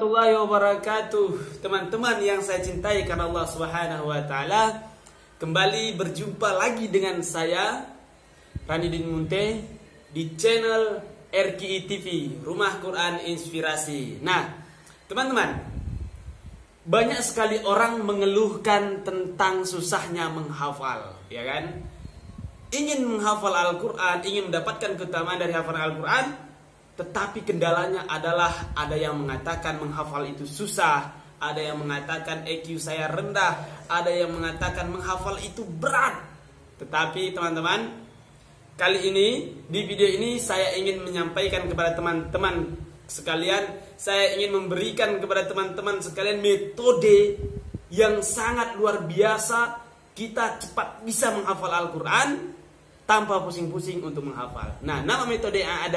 warahmatullahi wabarakatuh. Teman-teman yang saya cintai karena Allah Subhanahu wa taala, kembali berjumpa lagi dengan saya Ranidin Munte di channel RQI TV, Rumah Quran Inspirasi. Nah, teman-teman, banyak sekali orang mengeluhkan tentang susahnya menghafal, ya kan? Ingin menghafal Al-Quran, ingin mendapatkan keutamaan dari hafalan Al-Quran, tetapi kendalanya adalah ada yang mengatakan menghafal itu susah, ada yang mengatakan EQ saya rendah, ada yang mengatakan menghafal itu berat. Tetapi teman-teman, kali ini di video ini saya ingin menyampaikan kepada teman-teman sekalian, saya ingin memberikan kepada teman-teman sekalian metode yang sangat luar biasa kita cepat bisa menghafal Al-Quran tanpa pusing-pusing untuk menghafal. Nah, nama metodenya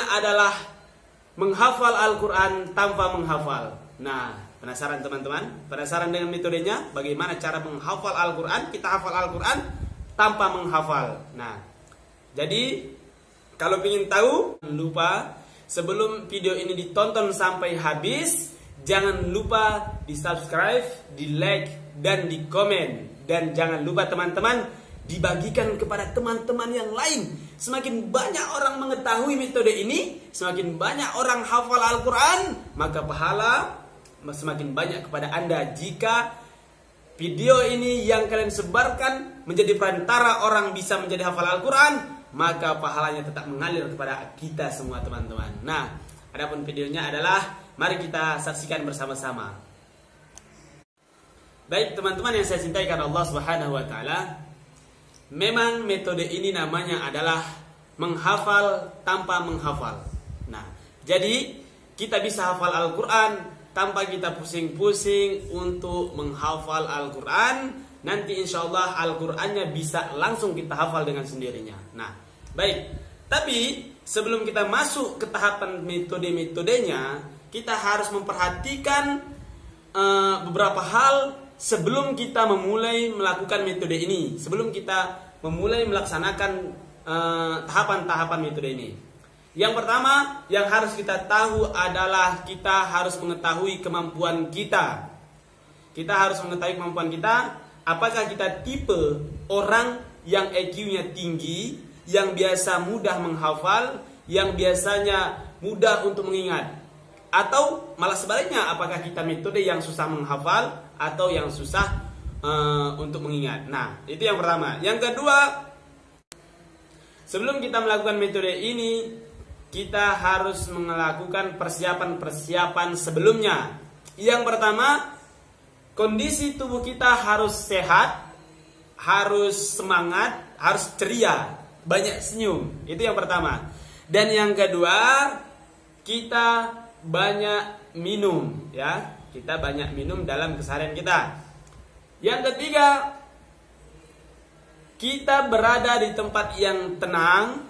adalah menghafal Al-Quran tanpa menghafal. Nah, penasaran teman-teman? Penasaran dengan metodenya? Bagaimana cara menghafal Al-Quran? Kita hafal Al-Quran tanpa menghafal. Nah, jadi kalau ingin tahu, jangan lupa sebelum video ini ditonton sampai habis, jangan lupa di subscribe, di like, dan di komen. Dan jangan lupa teman-teman, dibagikan kepada teman-teman yang lain. Semakin banyak orang mengetahui metode ini, semakin banyak orang hafal Al-Quran, maka pahala semakin banyak kepada Anda. Jika video ini yang kalian sebarkan menjadi perantara orang bisa menjadi hafal Al-Quran, maka pahalanya tetap mengalir kepada kita semua teman-teman. Nah, adapun videonya adalah, mari kita saksikan bersama-sama. Baik teman-teman yang saya cintai karena Allah Subhanahu wa taala, memang metode ini namanya adalah menghafal tanpa menghafal. Nah, jadi kita bisa hafal Al-Quran tanpa kita pusing-pusing untuk menghafal Al-Quran. Nanti insya Allah Al-Qurannya bisa langsung kita hafal dengan sendirinya. Nah, baik. Tapi sebelum kita masuk ke tahapan metode-metodenya, kita harus memperhatikan beberapa hal sebelum kita memulai melakukan metode ini, sebelum kita memulai melaksanakan tahapan-tahapan metode ini. Yang pertama yang harus kita tahu adalah kita harus mengetahui kemampuan kita. Kita harus mengetahui kemampuan kita. Apakah kita tipe orang yang EQ-nya tinggi, yang biasa mudah menghafal, yang biasanya mudah untuk mengingat, atau malah sebaliknya, apakah kita metode yang susah menghafal atau yang susah untuk mengingat. Nah, itu yang pertama. Yang kedua, sebelum kita melakukan metode ini, kita harus melakukan persiapan-persiapan sebelumnya. Yang pertama, kondisi tubuh kita harus sehat, harus semangat, harus ceria, banyak senyum. Itu yang pertama. Dan yang kedua, kita banyak minum, ya. Kita banyak minum dalam keseharian kita. Yang ketiga, kita berada di tempat yang tenang,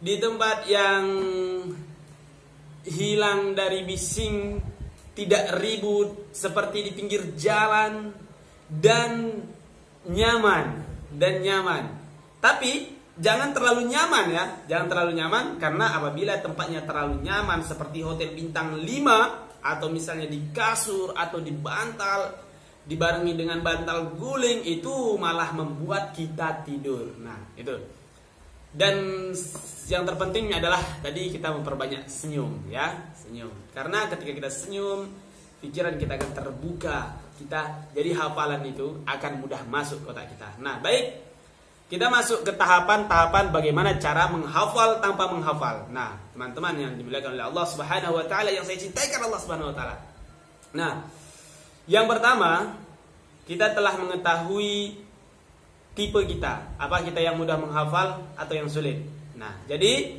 di tempat yang hilang dari bising, tidak ribut seperti di pinggir jalan, dan nyaman. Tapi jangan terlalu nyaman, ya. Jangan terlalu nyaman, karena apabila tempatnya terlalu nyaman seperti hotel bintang 5, atau misalnya di kasur atau di bantal, dibarengi dengan bantal guling, itu malah membuat kita tidur. Nah, itu. Dan yang terpenting adalah tadi kita memperbanyak senyum, ya, senyum. Karena ketika kita senyum, pikiran kita akan terbuka, jadi hafalan itu akan mudah masuk otak kita. Nah, baik. Kita masuk ke tahapan-tahapan bagaimana cara menghafal tanpa menghafal. Nah, teman-teman yang dimuliakan oleh Allah Subhanahu wa taala, yang saya cintai karena Allah Subhanahu wa taala. Nah, yang pertama, kita telah mengetahui tipe kita. Apa kita yang mudah menghafal atau yang sulit? Nah, jadi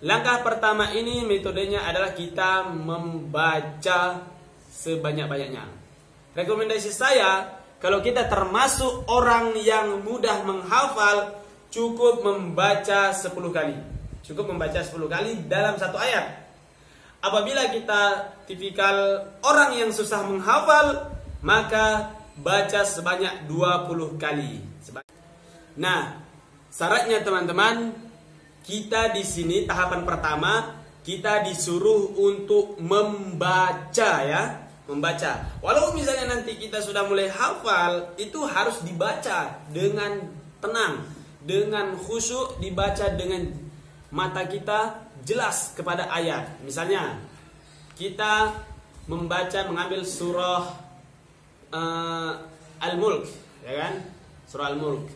langkah pertama ini metodenya adalah kita membaca sebanyak-banyaknya. Rekomendasi saya, kalau kita termasuk orang yang mudah menghafal, cukup membaca 10 kali. Cukup membaca 10 kali dalam satu ayat. Apabila kita tipikal orang yang susah menghafal, maka baca sebanyak 20 kali. Nah, syaratnya teman-teman, kita di sini tahapan pertama kita disuruh untuk membaca ya, membaca. Walau misalnya nanti kita sudah mulai hafal, itu harus dibaca dengan tenang, dengan khusyuk, dibaca dengan mata kita jelas kepada ayat. Misalnya kita mengambil surah Al-Mulk, ya kan? Surah Al-Mulk.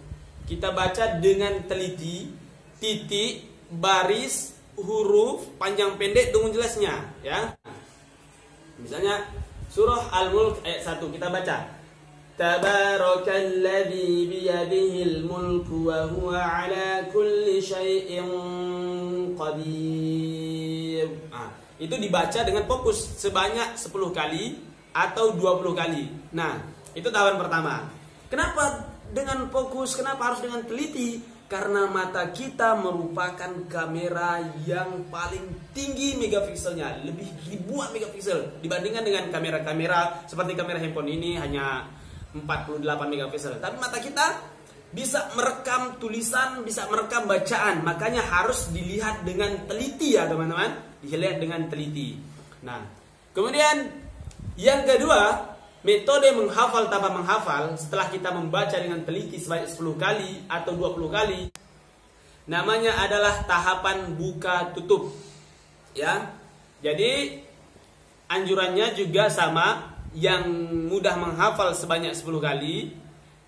Kita baca dengan teliti, titik, baris, huruf, panjang pendek dengan jelasnya, ya. Misalnya surah Al-Mulk ayat 1 kita baca. Tabarakalladzi biyadihil mulku wa huwa ala kulli syai'in qadir. Itu dibaca dengan fokus sebanyak 10 kali atau 20 kali. Nah, itu tahapan pertama. Kenapa dengan fokus? Kenapa harus dengan teliti? Karena mata kita merupakan kamera yang paling tinggi megapikselnya, lebih ribuan megapiksel dibandingkan dengan kamera-kamera seperti kamera handphone ini hanya 48 megapiksel. Tapi mata kita bisa merekam tulisan, bisa merekam bacaan. Makanya harus dilihat dengan teliti ya teman-teman. Dilihat dengan teliti. Nah, kemudian yang kedua, metode menghafal tanpa menghafal setelah kita membaca dengan teliti sebanyak 10 kali atau 20 kali, namanya adalah tahapan buka tutup. Ya. Jadi anjurannya juga sama, yang mudah menghafal sebanyak 10 kali,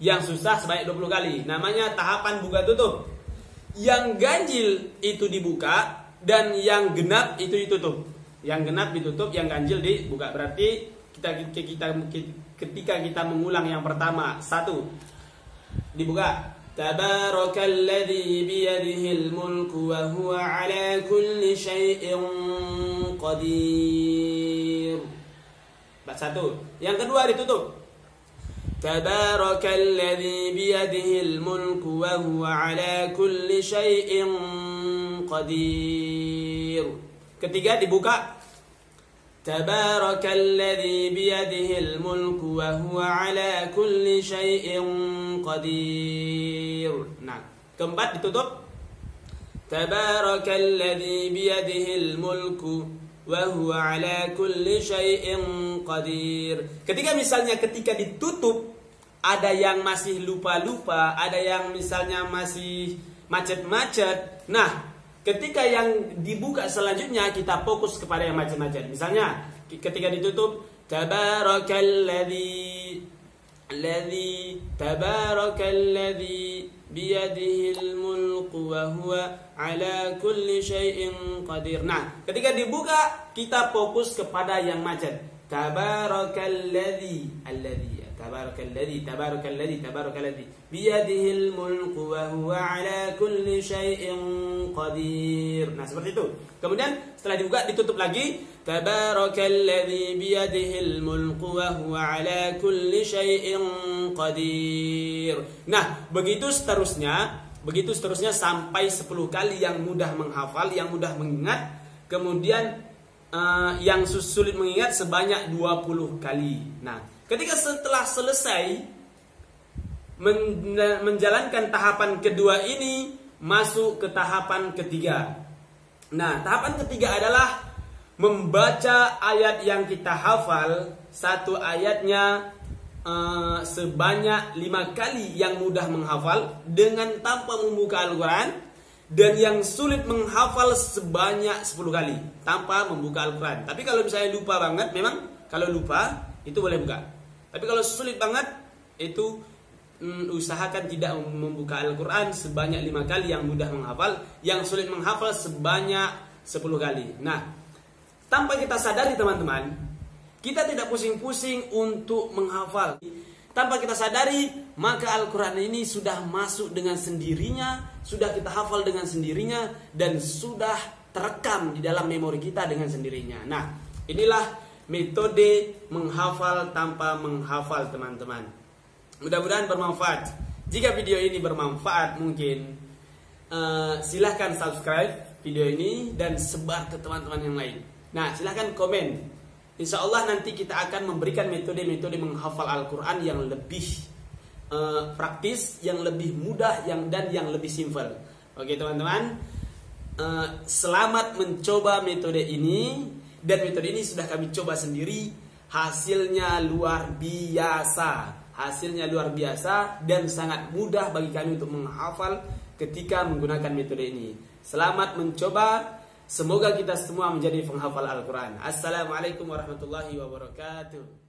yang susah sebanyak 20 kali. Namanya tahapan buka tutup. Yang ganjil itu dibuka dan yang genap itu ditutup. Yang genap ditutup, yang ganjil dibuka. Berarti ketika kita mengulang yang pertama, 1 dibuka. Tabarakalladzi biyadihil mulku wa huwa ala kulli syai'in qadir. 1. Yang kedua ditutup. Tabarakalladzi biyadihil mulku wa huwa ala kulli syai'in qadir. Ketiga dibuka. Tabarakalladzi biyadihil mulku wa huwa ala kulli syai'in qadir. Nah, keempat ditutup. Tabarakalladzi biyadihil mulku wa huwa ala kulli syai'in qadir. Ketika ditutup ada yang masih lupa-lupa, ada yang misalnya masih macet-macet. Nah, ketika yang dibuka selanjutnya kita fokus kepada yang macet-macet. Misalnya ketika ditutup tabarakalladzi biyadihil mulku wa huwa ala kulli syai'in qadir. Nah, ketika dibuka kita fokus kepada yang macet. Tabarakalladzi biyadihil mulku wa huwa ala kulli syai'in qadir. Nah, seperti itu. Kemudian setelah dibuka ditutup lagi. Tabarakalladzi biyadihil mulku wa huwa ala kulli syai'in qadir. Nah, begitu seterusnya sampai 10 kali yang mudah menghafal, yang mudah mengingat. Kemudian yang sulit mengingat sebanyak 20 kali. Nah, ketika setelah selesai menjalankan tahapan kedua ini, masuk ke tahapan ketiga. Nah, tahapan ketiga adalah membaca ayat yang kita hafal, satu ayatnya sebanyak 5 kali yang mudah menghafal dengan tanpa membuka Al-Quran, dan yang sulit menghafal sebanyak 10 kali tanpa membuka Al-Quran. Tapi kalau misalnya lupa banget, memang kalau lupa itu boleh buka. Tapi kalau sulit banget, itu usahakan tidak membuka Al-Quran sebanyak 5 kali yang mudah menghafal. Yang sulit menghafal sebanyak 10 kali. Nah, tanpa kita sadari teman-teman, kita tidak pusing-pusing untuk menghafal. Tanpa kita sadari, maka Al-Quran ini sudah masuk dengan sendirinya, sudah kita hafal dengan sendirinya, dan sudah terekam di dalam memori kita dengan sendirinya. Nah, inilah metode menghafal tanpa menghafal teman-teman. Mudah-mudahan bermanfaat. Jika video ini bermanfaat, mungkin silahkan subscribe video ini dan sebar ke teman-teman yang lain. Nah, silahkan komen. Insya Allah nanti kita akan memberikan metode-metode menghafal Al-Quran yang lebih praktis, yang lebih mudah, dan yang lebih simpel. Oke teman-teman, selamat mencoba metode ini, dan metode ini sudah kami coba sendiri, hasilnya luar biasa. Hasilnya luar biasa dan sangat mudah bagi kami untuk menghafal ketika menggunakan metode ini. Selamat mencoba. Semoga kita semua menjadi penghafal Al-Quran. Assalamualaikum warahmatullahi wabarakatuh.